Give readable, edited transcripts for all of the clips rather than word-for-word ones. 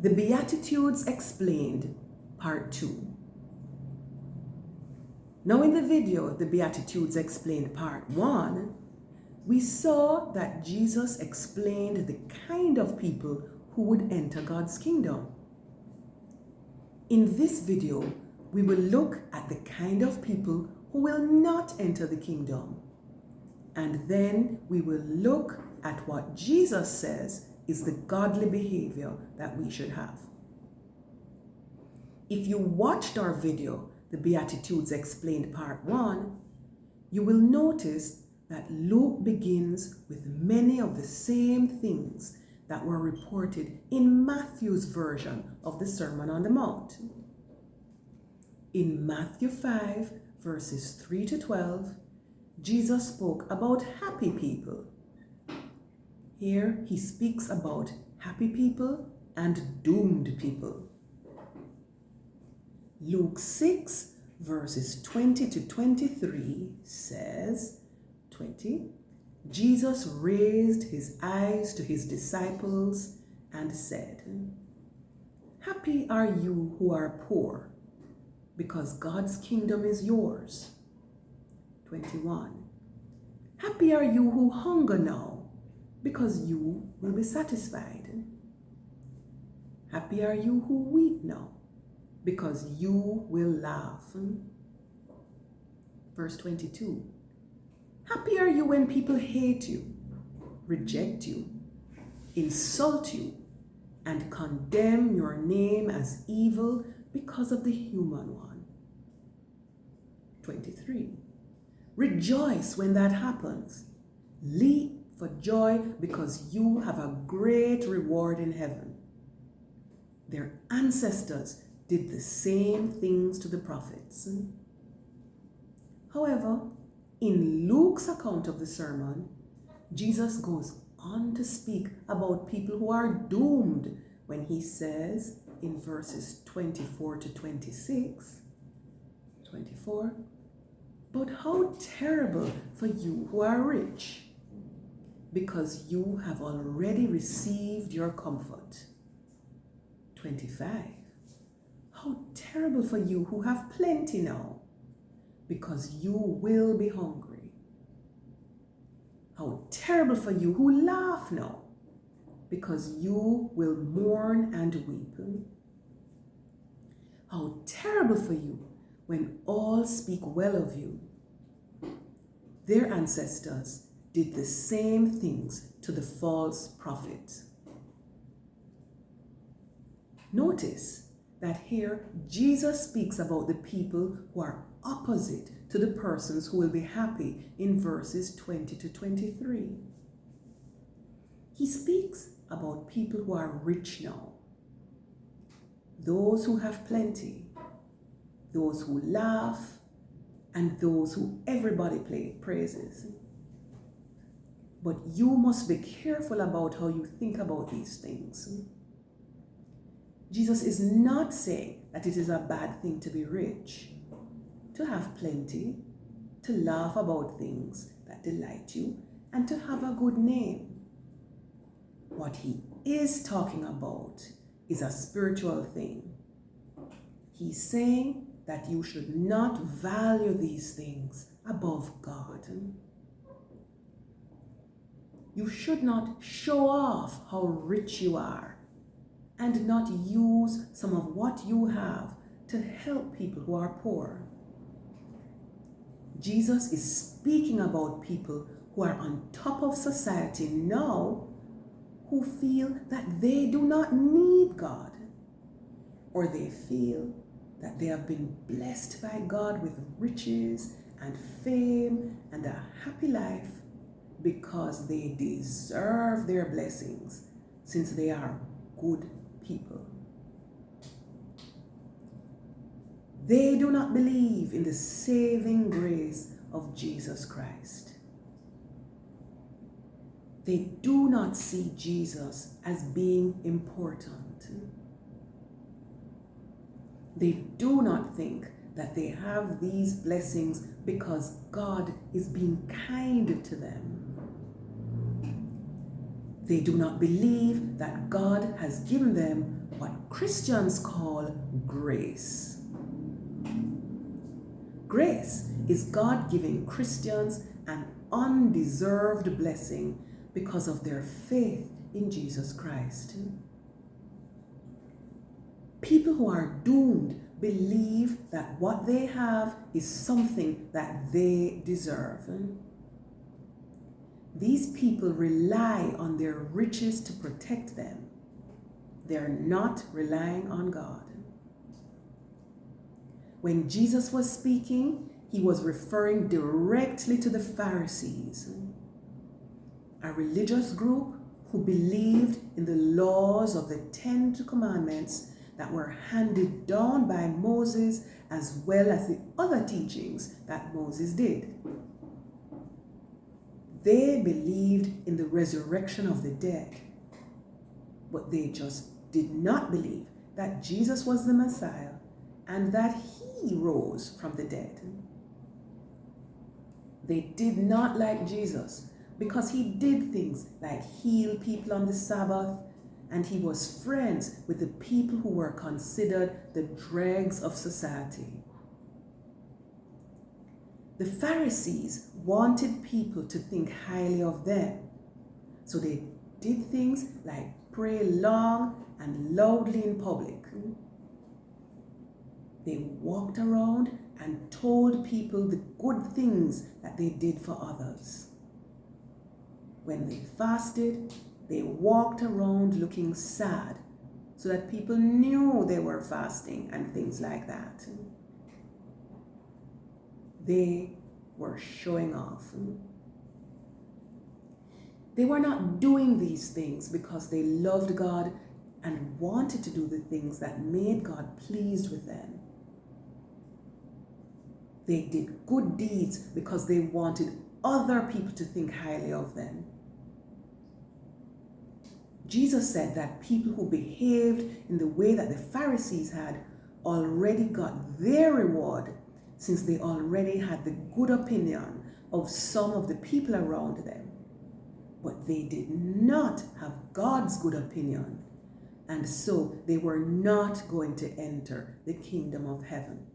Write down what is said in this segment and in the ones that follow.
The Beatitudes Explained, Part 2. Now in the video, The Beatitudes Explained, Part 1, we saw that Jesus explained the kind of people who would enter God's kingdom. In this video, we will look at the kind of people who will not enter the kingdom. And then we will look at what Jesus says is the godly behavior that we should have. If you watched our video, The Beatitudes Explained Part 1, you will notice that Luke begins with many of the same things that were reported in Matthew's version of the Sermon on the Mount. In Matthew 5, verses 3 to 12, Jesus spoke about happy people. Here he speaks about happy people and doomed people. Luke 6, verses 20 to 23 says, 20, Jesus raised his eyes to his disciples and said, "Happy are you who are poor, because God's kingdom is yours." 21, "Happy are you who hunger now, because you will be satisfied. Happy are you who weep now, because you will laugh." Verse 22, "Happy are you when people hate you, reject you, insult you, and condemn your name as evil because of the human one." 23, "Rejoice when that happens. Leap for joy because you have a great reward in heaven. Their ancestors did the same things to the prophets." However, in Luke's account of the sermon, Jesus goes on to speak about people who are doomed when he says in verses 24 to 26, 24, "But how terrible for you who are rich, because you have already received your comfort." 25, "How terrible for you who have plenty now, because you will be hungry. How terrible for you who laugh now, because you will mourn and weep. How terrible for you when all speak well of you. Their ancestors did the same things to the false prophets." Notice that here Jesus speaks about the people who are opposite to the persons who will be happy in verses 20 to 23. He speaks about people who are rich now, those who have plenty, those who laugh, and those who everybody praises. But you must be careful about how you think about these things. Jesus is not saying that it is a bad thing to be rich, to have plenty, to laugh about things that delight you, and to have a good name. What he is talking about is a spiritual thing. He's saying that you should not value these things above God. You should not show off how rich you are and not use some of what you have to help people who are poor. Jesus is speaking about people who are on top of society now, who feel that they do not need God, or they feel that they have been blessed by God with riches and fame and a happy life because they deserve their blessings since they are good people. They do not believe in the saving grace of Jesus Christ. They do not see Jesus as being important. They do not think that they have these blessings because God is being kind to them. They do not believe that God has given them what Christians call grace. Grace is God giving Christians an undeserved blessing because of their faith in Jesus Christ. People who are doomed believe that what they have is something that they deserve. These people rely on their riches to protect them. They're not relying on God. When Jesus was speaking, he was referring directly to the Pharisees, a religious group who believed in the laws of the 10 Commandments that were handed down by Moses, as well as the other teachings that Moses did. They believed in the resurrection of the dead, but they just did not believe that Jesus was the Messiah and that he rose from the dead. They did not like Jesus because he did things like heal people on the Sabbath, and he was friends with the people who were considered the dregs of society. The Pharisees wanted people to think highly of them, so they did things like pray long and loudly in public. They walked around and told people the good things that they did for others. When they fasted, they walked around looking sad so that people knew they were fasting and things like that. They were showing off. They were not doing these things because they loved God and wanted to do the things that made God pleased with them. They did good deeds because they wanted other people to think highly of them. Jesus said that people who behaved in the way that the Pharisees had already got their reward, since they already had the good opinion of some of the people around them. But they did not have God's good opinion, and so they were not going to enter the kingdom of heaven.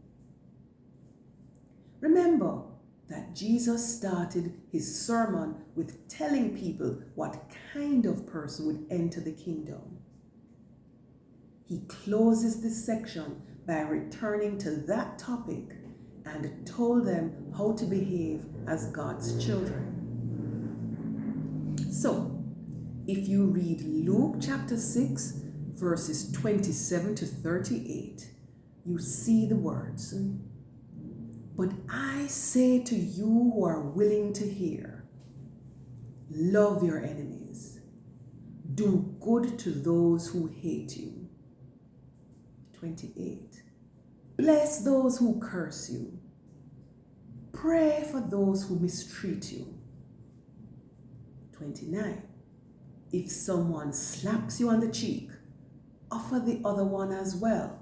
Remember that Jesus started his sermon with telling people what kind of person would enter the kingdom. He closes this section by returning to that topic and told them how to behave as God's children. So, if you read Luke chapter 6, verses 27 to 38, you see the words, "But I say to you who are willing to hear, love your enemies, do good to those who hate you." 28, "Bless those who curse you, pray for those who mistreat you." 29, "If someone slaps you on the cheek, offer the other one as well.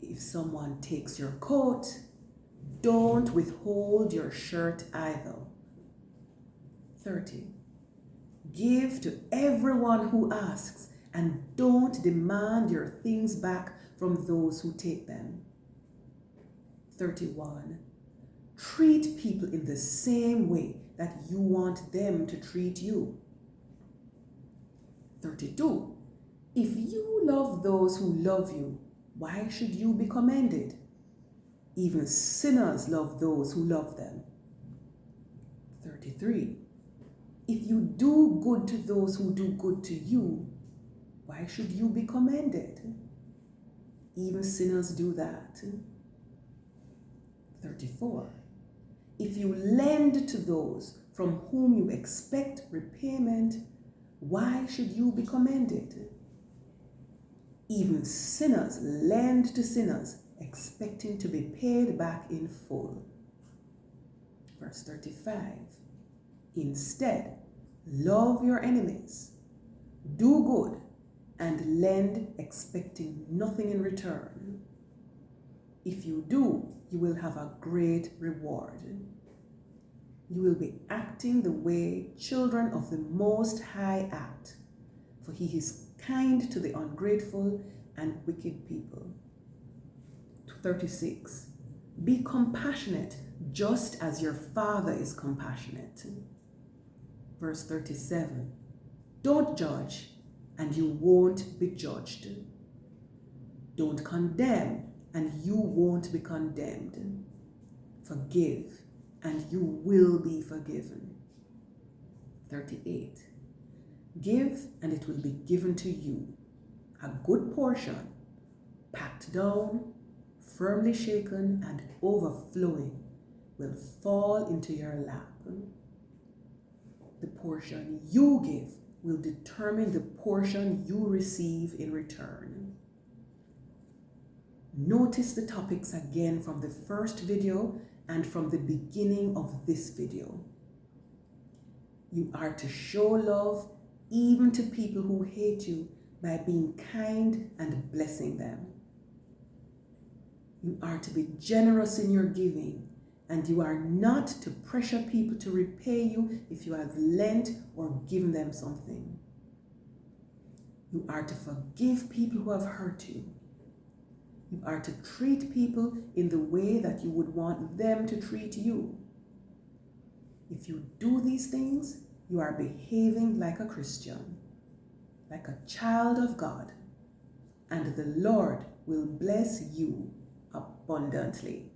If someone takes your coat, don't withhold your shirt either." 30, "Give to everyone who asks, and don't demand your things back from those who take them." 31, "Treat people in the same way that you want them to treat you." 32, "If you love those who love you, why should you be commended? Even sinners love those who love them." 33, "If you do good to those who do good to you, why should you be commended? Even sinners do that." 34, "If you lend to those from whom you expect repayment, why should you be commended? Even sinners lend to sinners, expecting to be paid back in full." Verse 35, "Instead, love your enemies, do good, and lend, expecting nothing in return. If you do, you will have a great reward." You will be acting the way children of the Most High act, for he is kind to the ungrateful and wicked people. 36. Be compassionate just as your Father is compassionate. Verse 37. Don't judge, and you won't be judged. Don't condemn, and you won't be condemned. Forgive, and you will be forgiven. 38. Give, and it will be given to you. A good portion, packed down, firmly shaken, and overflowing, will fall into your lap. The portion you give will determine the portion you receive in return. Notice the topics again from the first video and from the beginning of this video. You are to show love even to people who hate you by being kind and blessing them. You are to be generous in your giving, and you are not to pressure people to repay you if you have lent or given them something. You are to forgive people who have hurt you. You are to treat people in the way that you would want them to treat you. If you do these things, you are behaving like a Christian, like a child of God, and the Lord will bless you abundantly.